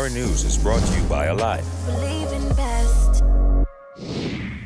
Hour News is brought to you by Alive. Believe in best.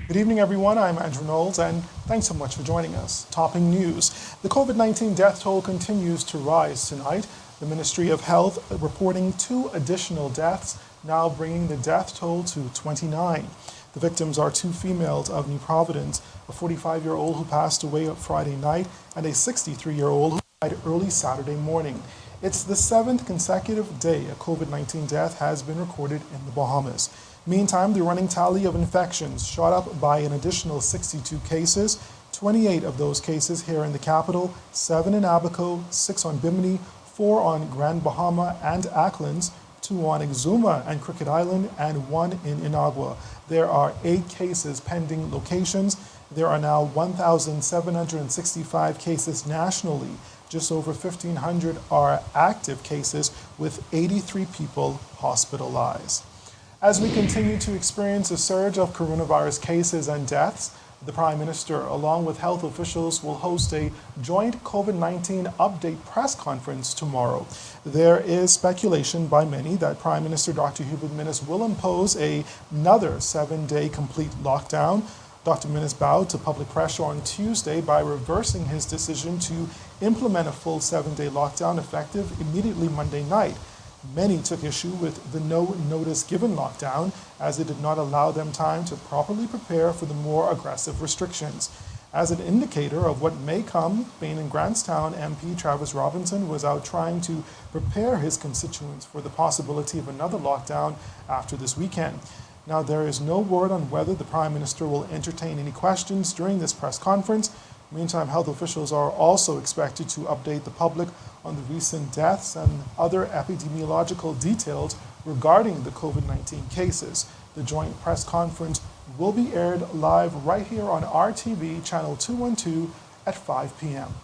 Good evening, everyone. I'm Andrew Knowles, and thanks so much for joining us. Topping news. The COVID-19 death toll continues to rise tonight. The Ministry of Health reporting 2 additional deaths, now bringing the death toll to 29. The victims are 2 females of New Providence, a 45-year-old who passed away on Friday night and a 63-year-old who died early Saturday morning. It's the 7th consecutive day a COVID-19 death has been recorded in the Bahamas. Meantime, the running tally of infections shot up by an additional 62 cases, 28 of those cases here in the capital, 7 in Abaco, 6 on Bimini, 4 on Grand Bahama and Acklins, 2 on Exuma and Crooked Island, and 1 in Inagua. There are 8 cases pending locations. There are now 1,765 cases nationally. Just over 1,500 are active cases, with 83 people hospitalized. As we continue to experience a surge of coronavirus cases and deaths, the Prime Minister, along with health officials, will host a joint COVID-19 update press conference tomorrow. There is speculation by many that Prime Minister Dr. Hubert Minnis will impose another 7-day complete lockdown. Dr. Minnis bowed to public pressure on Tuesday by reversing his decision to implement a full 7-day lockdown effective immediately Monday night. Many took issue with the no notice given lockdown, as it did not allow them time to properly prepare for the more aggressive restrictions. As an indicator of what may come, Bain and Grantstown MP Travis Robinson was out trying to prepare his constituents for the possibility of another lockdown after this weekend. Now, there is no word on whether the Prime Minister will entertain any questions during this press conference. Meantime, health officials are also expected to update the public on the recent deaths and other epidemiological details regarding the COVID-19 cases. The joint press conference will be aired live right here on RTV channel 212 at 5 p.m.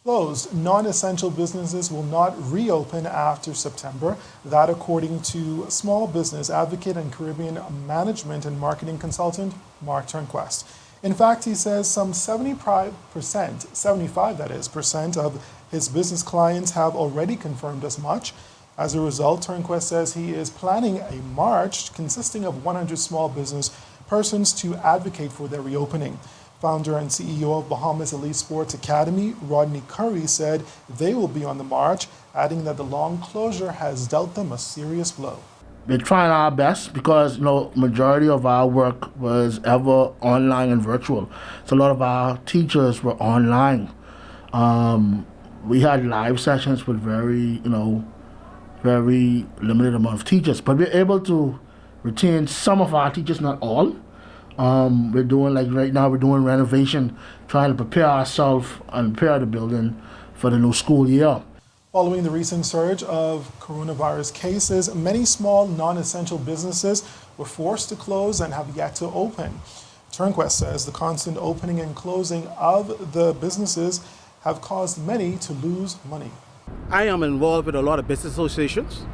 Closed non-essential businesses will not reopen after September. That, according to small business advocate and Caribbean management and marketing consultant Mark Turnquest. In fact, he says some 75% of his business clients have already confirmed as much. As a result, Turnquest says he is planning a march consisting of 100 small business persons to advocate for their reopening. Founder and CEO of Bahamas Elite Sports Academy, Rodney Curry, said they will be on the march, adding that the long closure has dealt them a serious blow. We're trying our best because, majority of our work was ever online and virtual. So a lot of our teachers were online. We had live sessions with very limited amount of teachers, but we're able to retain some of our teachers, not all. We're doing, right now, we're doing renovation, trying to prepare ourselves and prepare the building for the new school year. Following the recent surge of coronavirus cases, many small non-essential businesses were forced to close and have yet to open. Turnquest says the constant opening and closing of the businesses have caused many to lose money. I am involved with a lot of business associations,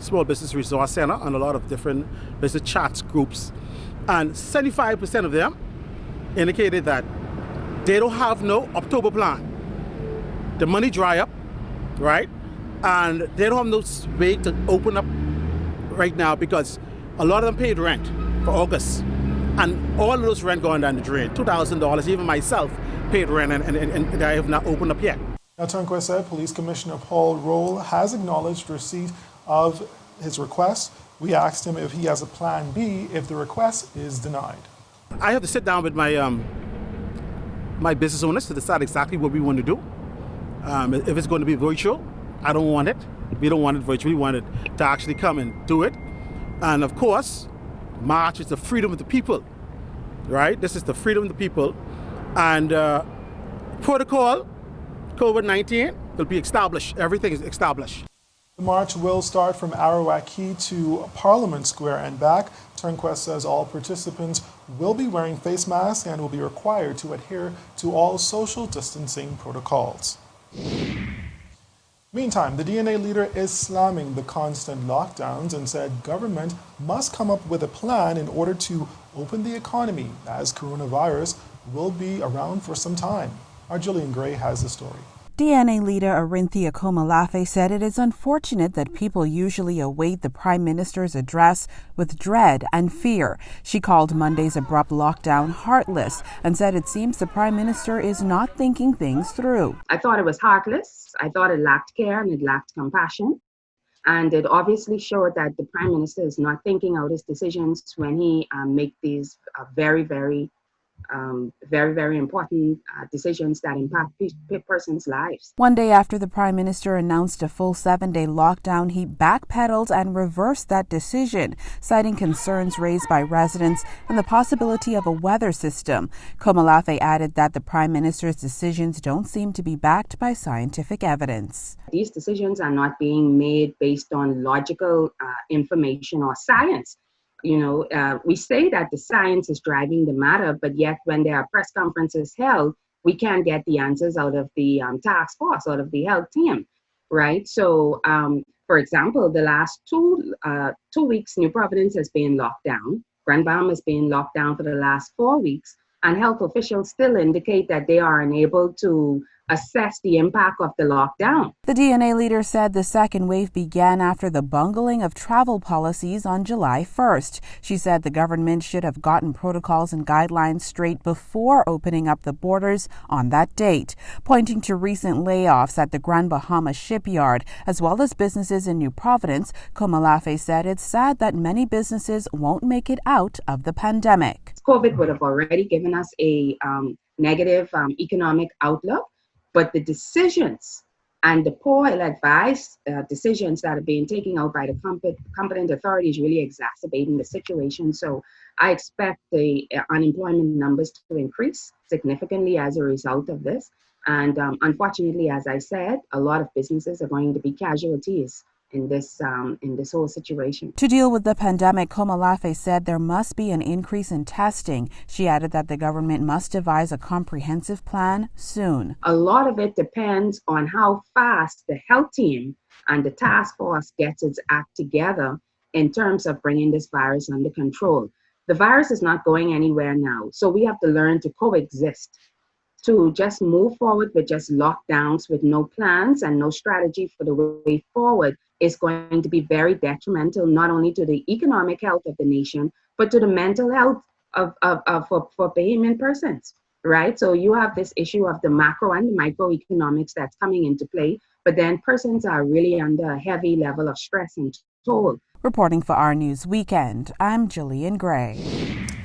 Small Business Resource Center, and a lot of different business chats groups. And 75% of them indicated that they don't have no October plan. The money dry up, right? And they don't have no way to open up right now because a lot of them paid rent for August. And all of those rent going down the drain, $2,000. Even myself paid rent and I have not opened up yet. Now, Turnquest said Police Commissioner Paul Roll has acknowledged receipt of his request. We asked him if he has a plan B if the request is denied. I have to sit down with my my business owners to decide exactly what we want to do. If it's going to be virtual, I don't want it. We don't want it virtual. We want it to actually come and do it. And of course, March is the freedom of the people, right? This is the freedom of the people. And protocol, COVID-19 will be established. Everything is established. The march will start from Arawak Key to Parliament Square and back. Turnquest says all participants will be wearing face masks and will be required to adhere to all social distancing protocols. Meantime, the DNA leader is slamming the constant lockdowns and said government must come up with a plan in order to open the economy, as coronavirus will be around for some time. Our Julian Gray has the story. DNA leader Arinthia Komalafe said it is unfortunate that people usually await the Prime Minister's address with dread and fear. She called Monday's abrupt lockdown heartless and said it seems the Prime Minister is not thinking things through. I thought it was heartless. I thought it lacked care and it lacked compassion. And it obviously showed that the Prime Minister is not thinking out his decisions when he make these very, very important decisions that impact persons' lives. One day after the Prime Minister announced a full 7-day lockdown, he backpedaled and reversed that decision, citing concerns raised by residents and the possibility of a weather system. Komalafe added that the Prime Minister's decisions don't seem to be backed by scientific evidence. These decisions are not being made based on logical information or science. We say that the science is driving the matter, but yet when there are press conferences held, we can't get the answers out of the task force, out of the health team, right? So, for example, the last 2 weeks, New Providence has been locked down. Grand Bahama has been locked down for the last 4 weeks, and health officials still indicate that they are unable to assess the impact of the lockdown. The DNA leader said the second wave began after the bungling of travel policies on July 1st. She said the government should have gotten protocols and guidelines straight before opening up the borders on that date. Pointing to recent layoffs at the Grand Bahama shipyard, as well as businesses in New Providence, Komalafe said it's sad that many businesses won't make it out of the pandemic. COVID would have already given us a negative economic outlook. But the decisions and the poor ill-advised decisions that are being taken out by the competent authorities really exacerbating the situation. So I expect the unemployment numbers to increase significantly as a result of this. And unfortunately, as I said, a lot of businesses are going to be casualties in this whole situation. To deal with the pandemic, Komalafe said there must be an increase in testing. She added that the government must devise a comprehensive plan soon. A lot of it depends on how fast the health team and the task force gets its act together in terms of bringing this virus under control. The virus is not going anywhere now, so we have to learn to coexist. To just move forward with just lockdowns with no plans and no strategy for the way forward is going to be very detrimental, not only to the economic health of the nation, but to the mental health for Bahamian persons, right? So you have this issue of the macro and the microeconomics that's coming into play, but then persons are really under a heavy level of stress and toll. Reporting for Our News Weekend, I'm Jillian Gray.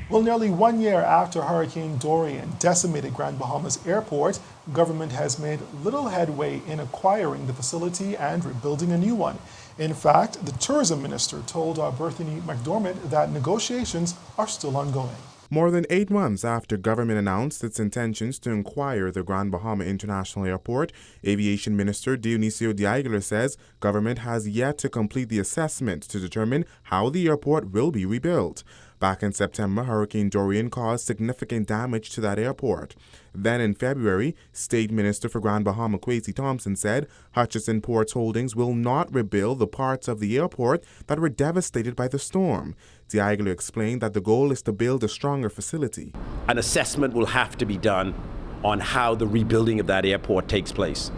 Well, nearly 1 year after Hurricane Dorian decimated Grand Bahama's airport, government has made little headway in acquiring the facility and rebuilding a new one. In fact, the tourism minister told our Berthany McDormand that negotiations are still ongoing. More than 8 months after government announced its intentions to acquire the Grand Bahama International Airport, Aviation Minister Dionisio De Aguilar says government has yet to complete the assessment to determine how the airport will be rebuilt. Back in September, Hurricane Dorian caused significant damage to that airport. Then in February, State Minister for Grand Bahama Kwesi Thompson said Hutchison Ports Holdings will not rebuild the parts of the airport that were devastated by the storm. De Aguilar explained that the goal is to build a stronger facility. An assessment will have to be done on how the rebuilding of that airport takes place.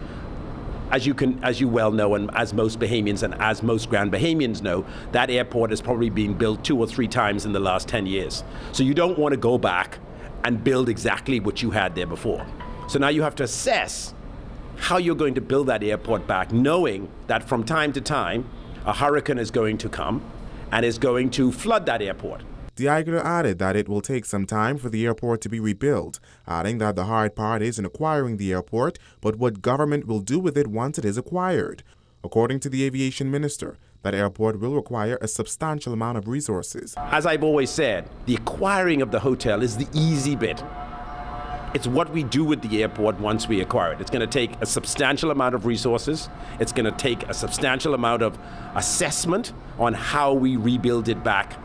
As you well know, and as most Bahamians and as most Grand Bahamians know, that airport is probably being built 2 or 3 times in the last 10 years. So you don't want to go back and build exactly what you had there before. So now you have to assess how you're going to build that airport back, knowing that from time to time, a hurricane is going to come and is going to flood that airport. De Aguilar added that it will take some time for the airport to be rebuilt, adding that the hard part isn't acquiring the airport, but what government will do with it once it is acquired. According to the aviation minister, that airport will require a substantial amount of resources. As I've always said, the acquiring of the hotel is the easy bit. It's what we do with the airport once we acquire it. It's going to take a substantial amount of resources. It's going to take a substantial amount of assessment on how we rebuild it back,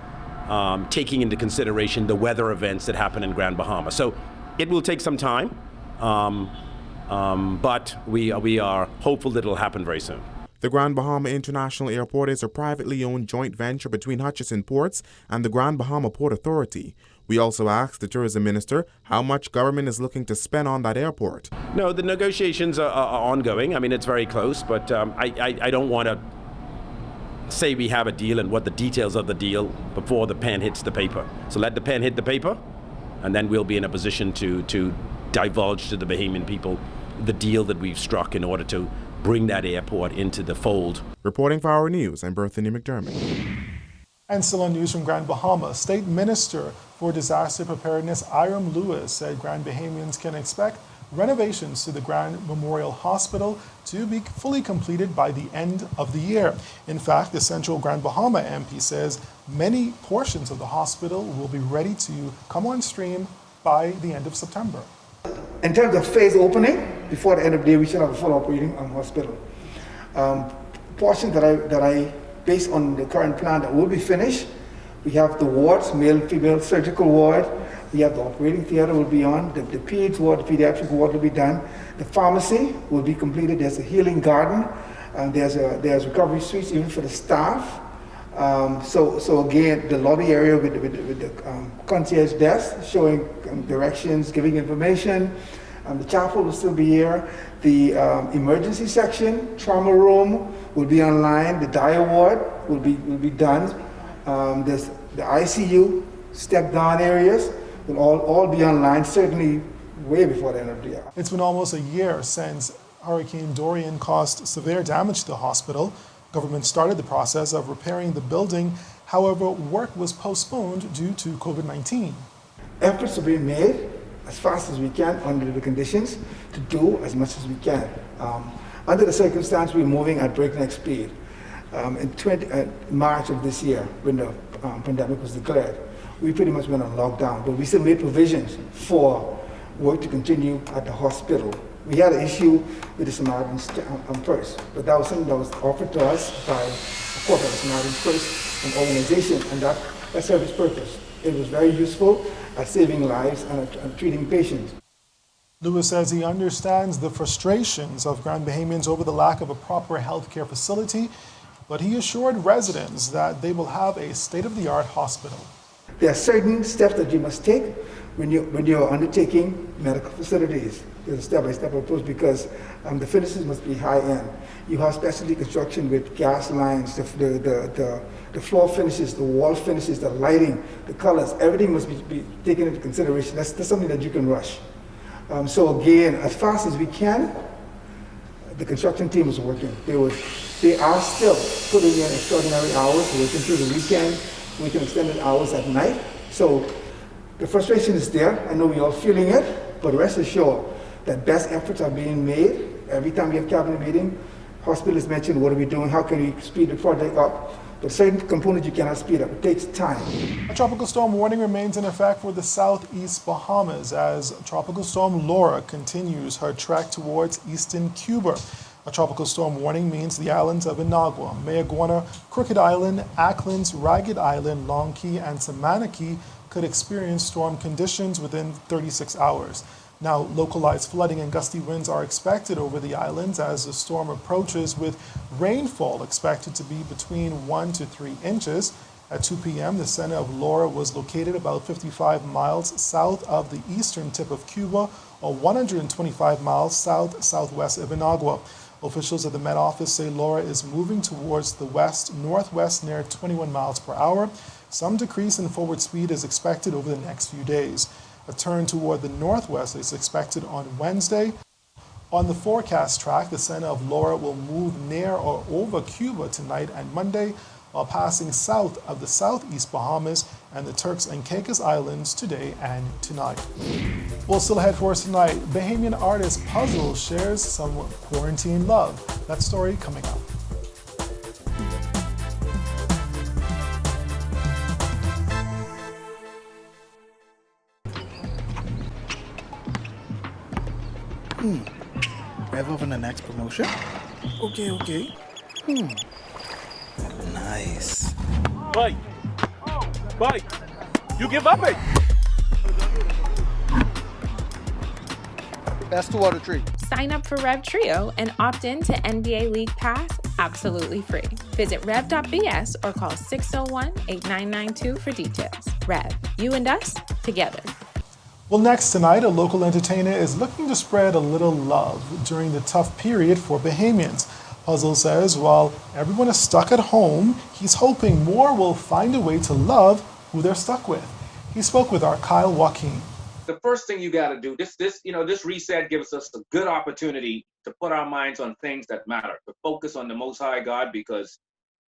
taking into consideration the weather events that happen in Grand Bahama. So it will take some time, but we are hopeful that it'll happen very soon. The Grand Bahama International Airport is a privately owned joint venture between Hutchison Ports and the Grand Bahama Port Authority. We also asked the tourism minister how much government is looking to spend on that airport. No, the negotiations are ongoing. I mean, it's very close, but I don't want to say we have a deal and what the details of the deal before the pen hits the paper. So let the pen hit the paper, and then we'll be in a position to divulge to the Bahamian people the deal that we've struck in order to bring that airport into the fold. Reporting for Our News, I'm Berthany McDermott. And still on news from Grand Bahama, State Minister for Disaster Preparedness Iram Lewis said Grand Bahamians can expect renovations to the Grand Memorial Hospital to be fully completed by the end of the year. In fact, the Central Grand Bahama MP says many portions of the hospital will be ready to come on stream by the end of September. In terms of phase opening, before the end of the year, we should have a full operating hospital. Portions that I, based on the current plan, that will be finished. We have the wards, male, female surgical ward. We have the operating theater will be on. The peds ward, the pediatric ward will be done. The pharmacy will be completed. There's a healing garden. There's recovery suites even for the staff. So again, the lobby area with the concierge desk showing directions, giving information. The chapel will still be here. The emergency section, trauma room will be online. The dia ward will be done. There's the ICU, step down areas will all be online, certainly way before the end of the year. It's been almost a year since Hurricane Dorian caused severe damage to the hospital. Government started the process of repairing the building. However, work was postponed due to COVID-19. Efforts are being made as fast as we can under the conditions to do as much as we can. Under the circumstance, we're moving at breakneck speed. In March of this year, when the pandemic was declared, we pretty much went on lockdown, but we still made provisions for work to continue at the hospital. We had an issue with the Samaritans first, but that was something that was offered to us by, of course, the Samaritans First, an organization, and that served its purpose. It was very useful at saving lives and treating patients. Lewis says he understands the frustrations of Grand Bahamians over the lack of a proper healthcare facility, but he assured residents that they will have a state-of-the-art hospital. There are certain steps that you must take when you're undertaking medical facilities. There's a step-by-step approach because the finishes must be high-end. You have specialty construction with gas lines, the floor finishes, the wall finishes, the lighting, the colors, everything must be taken into consideration. That's something that you can rush. So again, as fast as we can, the construction team is working. They are still putting in extraordinary hours, working through the weekend, working extended hours at night. So the frustration is there. I know we're all feeling it, but rest assured that best efforts are being made. Every time we have cabinet meeting, hospital is mentioned, what are we doing, how can we speed the project up? But certain components you cannot speed up, it takes time. A tropical storm warning remains in effect for the southeast Bahamas as Tropical Storm Laura continues her trek towards eastern Cuba. A tropical storm warning means the islands of Inagua, Mayaguana, Crooked Island, Acklins, Ragged Island, Long Key, and Samana Key could experience storm conditions within 36 hours. Now, localized flooding and gusty winds are expected over the islands as the storm approaches, with rainfall expected to be between 1 to 3 inches. At 2 p.m., the center of Laura was located about 55 miles south of the eastern tip of Cuba, or 125 miles southwest of Inagua. Officials at the Met Office say Laura is moving towards the west-northwest near 21 miles per hour. Some decrease in forward speed is expected over the next few days. A turn toward the northwest is expected on Wednesday. On the forecast track, the center of Laura will move near or over Cuba tonight and Monday, while passing south of the southeast Bahamas and the Turks and Caicos Islands today and tonight. Well, still ahead for us tonight, Bahamian artist Puzzle shares some quarantine love. That story coming up. Rev up on the next promotion? Okay. Nice. Bye. You give up it. Best 2 out of 3. Sign up for Rev Trio and opt in to NBA League Pass absolutely free. Visit rev.bs or call 601-8992 for details. Rev, you and us, together. Well, next tonight, a local entertainer is looking to spread a little love during the tough period for Bahamians. Puzzle says while everyone is stuck at home, he's hoping more will find a way to love who they're stuck with. He spoke with our Kyle Joaquin. The first thing you got to do, this reset gives us a good opportunity to put our minds on things that matter, to focus on the Most High God, because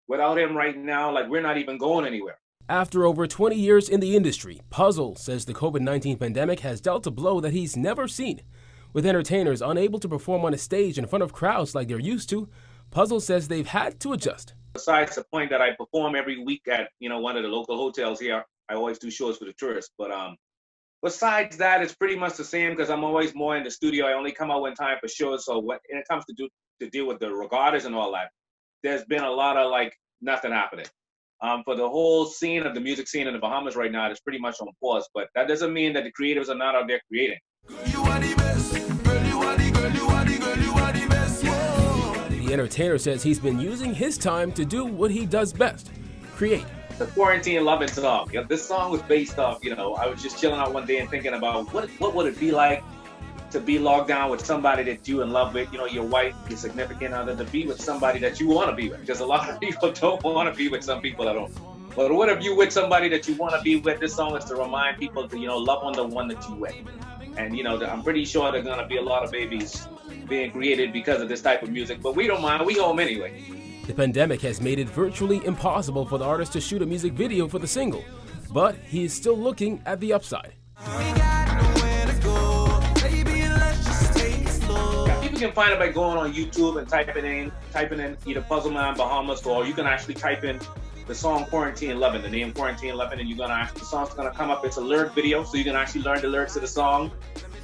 without him right now, like, we're not even going anywhere. After over 20 years in the industry, Puzzle says the COVID-19 pandemic has dealt a blow that he's never seen. With entertainers unable to perform on a stage in front of crowds like they're used to, Puzzle says they've had to adjust. Besides the point that I perform every week at, one of the local hotels here, I always do shows for the tourists. But besides that, it's pretty much the same because I'm always more in the studio. I only come out one time for shows. So when it comes to deal with the regattas and all that, there's been a lot of nothing happening. For the whole scene of the music scene in the Bahamas right now, it's pretty much on pause. But that doesn't mean that the creatives are not out there creating. The entertainer says he's been using his time to do what he does best, create. The Quarantine Loving song. This song was based off, I was just chilling out one day and thinking about what would it be like to be locked down with somebody that you in love with, your wife, your significant other, to be with somebody that you want to be with. Because a lot of people don't want to be with some people at all. But what if you with somebody that you want to be with? This song is to remind people to, love on the one that you with. And, I'm pretty sure there's going to be a lot of babies being created because of this type of music. But we don't mind. We home anyway. The pandemic has made it virtually impossible for the artist to shoot a music video for the single. But he is still looking at the upside. People can find it by going on YouTube and typing in either Puzzle Man Bahamas, or you can actually type in the song Quarantine Lovin', the name Quarantine Lovin', and the song's gonna come up. It's a lyric video, so you can actually learn the lyrics of the song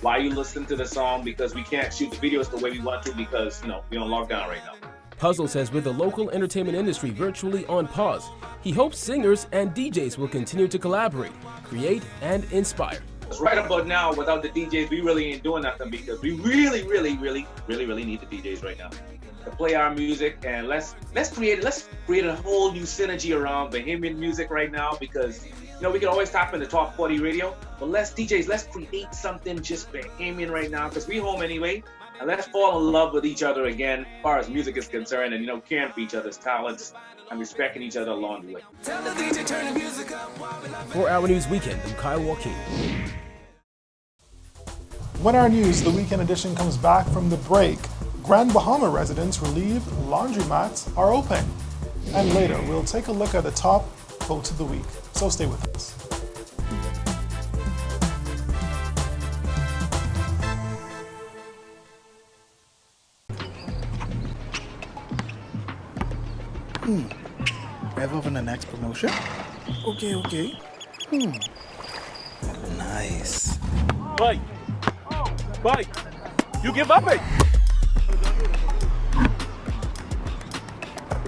while you listen to the song, because we can't shoot the videos the way we want to because, we're on lockdown right now. Puzzle says with the local entertainment industry virtually on pause, he hopes singers and DJs will continue to collaborate, create, and inspire. Right about now, without the DJs, we really ain't doing nothing, because we really need the DJs right now to play our music. And let's create a whole new synergy around Bahamian music right now, because we can always tap into Top 40 radio, but let's create something just Bahamian right now, because we home anyway. And let's fall in love with each other again as far as music is concerned, and caring for each other's talents and respecting each other along the way. 4-Hour News Weekend, I'm Kyle Joaquin. When our news, the weekend edition, comes back from the break, Grand Bahama residents relieved laundromats are open. And later, we'll take a look at the top quotes of the week. So stay with us. Rev up on the next promotion? Okay. Nice. Bye. You give up it.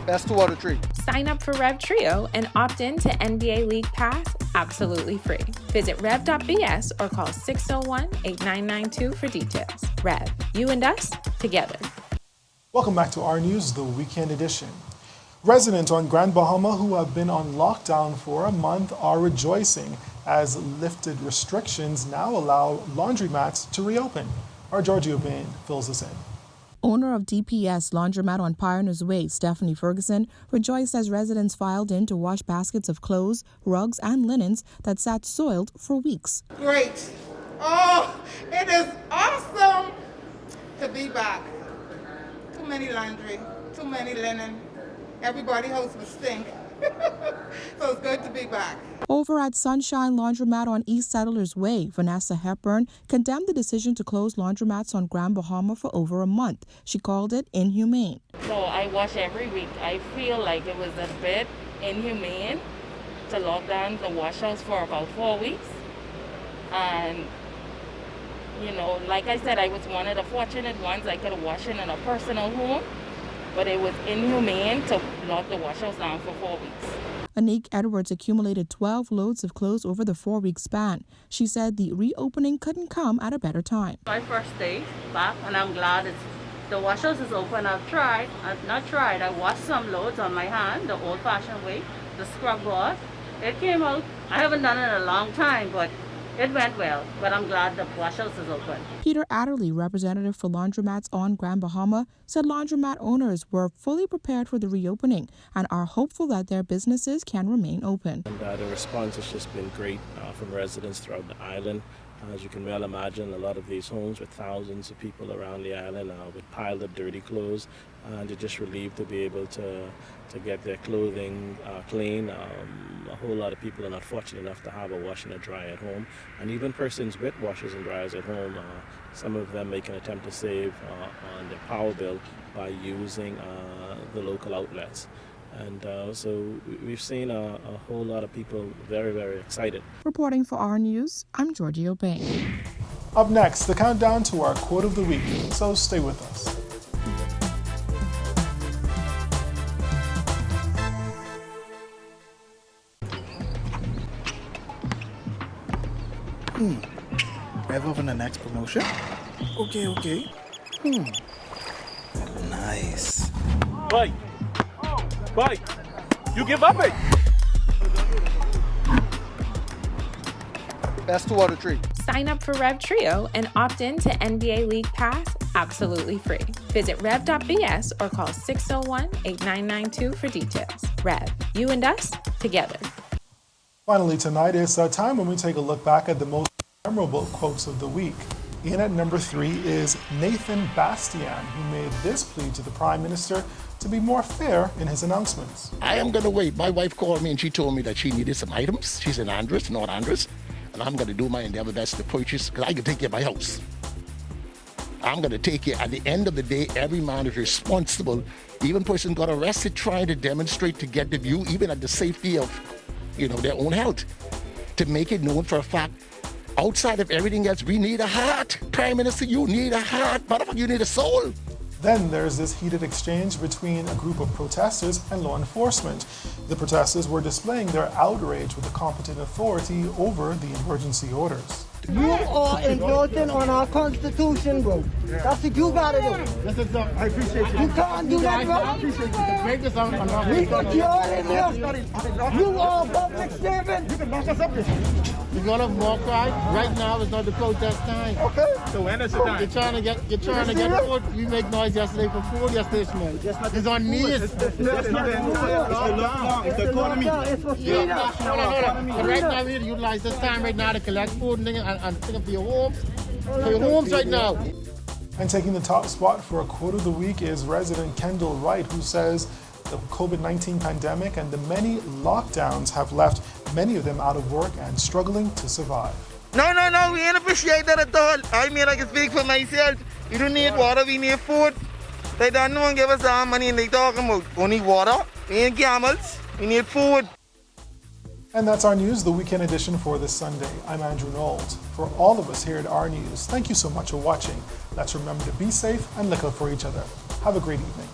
Best 2 out of 3. Sign up for Rev Trio and opt in to NBA League Pass absolutely free. Visit rev.bs or call 601-8992 for details. Rev, you and us, together. Welcome back to our news, the weekend edition. Residents on Grand Bahama who have been on lockdown for a month are rejoicing as lifted restrictions now allow laundromats to reopen. Our Giorgio Bain fills us in. Owner of DPS Laundromat on Pioneers Way, Stephanie Ferguson, rejoiced as residents filed in to wash baskets of clothes, rugs, and linens that sat soiled for weeks. Great. Oh, it is awesome to be back. Too many laundry, too many linen. Everybody's house was stink. So it's good to be back. Over at Sunshine Laundromat on East Settlers Way, Vanessa Hepburn condemned the decision to close laundromats on Grand Bahama for over a month. She called it inhumane. So I wash every week. I feel like it was a bit inhumane to lock down the wash house for about 4 weeks. And, like I said, I was one of the fortunate ones. I could have washed in a personal home. But it was inhumane to lock the wash house down for 4 weeks. Anique Edwards accumulated 12 loads of clothes over the 4-week span. She said the reopening couldn't come at a better time. My first day back, and I'm glad it's The wash house is open. I washed some loads on my hand, the old-fashioned way, the scrub board. It came out. I haven't done it in a long time, but it went well. But I'm glad the wash house is open. Peter Adderley, representative for laundromats on Grand Bahama, said laundromat owners were fully prepared for the reopening and are hopeful that their businesses can remain open. And the response has just been great from residents throughout the island. As you can well imagine, a lot of these homes with thousands of people around the island with piled up dirty clothes, and they're just relieved to be able to get their clothing clean. A whole lot of people are not fortunate enough to have a wash and a dry at home, and even persons with washers and dryers at home, some of them make an attempt to save on their power bill by using the local outlets. And so we've seen a whole lot of people very, very excited. Reporting for our news, I'm Georgie O'Bain. Up next, the countdown to our quote of the week, so stay with us. Rev up on the next promotion. Okay. Nice. Bye. You give up it. Best 2 out of 3. Sign up for Rev Trio and opt in to NBA League Pass absolutely free. Visit rev.bs or call 601-8992 for details. Rev, you and us, together. Finally tonight is a time when we take a look back at the most memorable quotes of the week. In at number 3 is Nathan Bastian, who made this plea to the Prime Minister to be more fair in his announcements. I am going to wait. My wife called me and she told me that she needed some items. She's in Andres, North Andres, and I'm going to do my endeavor best to purchase because I can take care of my house. I'm going to take care. At the end of the day, every man is responsible. Even person got arrested trying to demonstrate to get the view, even at the safety of, their own health, to make it known for a fact. Outside of everything else, we need a heart. Prime Minister, you need a heart. Motherfucker, you need a soul. Then there's this heated exchange between a group of protesters and law enforcement. The protesters were displaying their outrage with the competent authority over the emergency orders. You are indulging on our Constitution, bro. That's what you gotta do. I appreciate you. You can't do that, bro. I appreciate you. The greatest on We got you all in there. You are a public servant. You can back us up this. You're gonna walk right now is not the protest time. Okay. So when is the time? You're trying to get food. You make noise yesterday for food yesterday, man. It's on me. It's not It's the economy. It's for freedom. But right now we need to utilize this time right now to collect food and think of your homes. For your homes right now. And taking the top spot for a quote of the week is resident Kendall Wright, who says the COVID-19 pandemic and the many lockdowns have left many of them out of work and struggling to survive. No, we ain't appreciate that at all. I mean, I can speak for myself. We don't need water, we need food. They don't even give us our money and they talking about only water. We ain't camels, we need food. And that's our news, the weekend edition for this Sunday. I'm Andrew Knowles. For all of us here at Our News, thank you so much for watching. Let's remember to be safe and look out for each other. Have a great evening.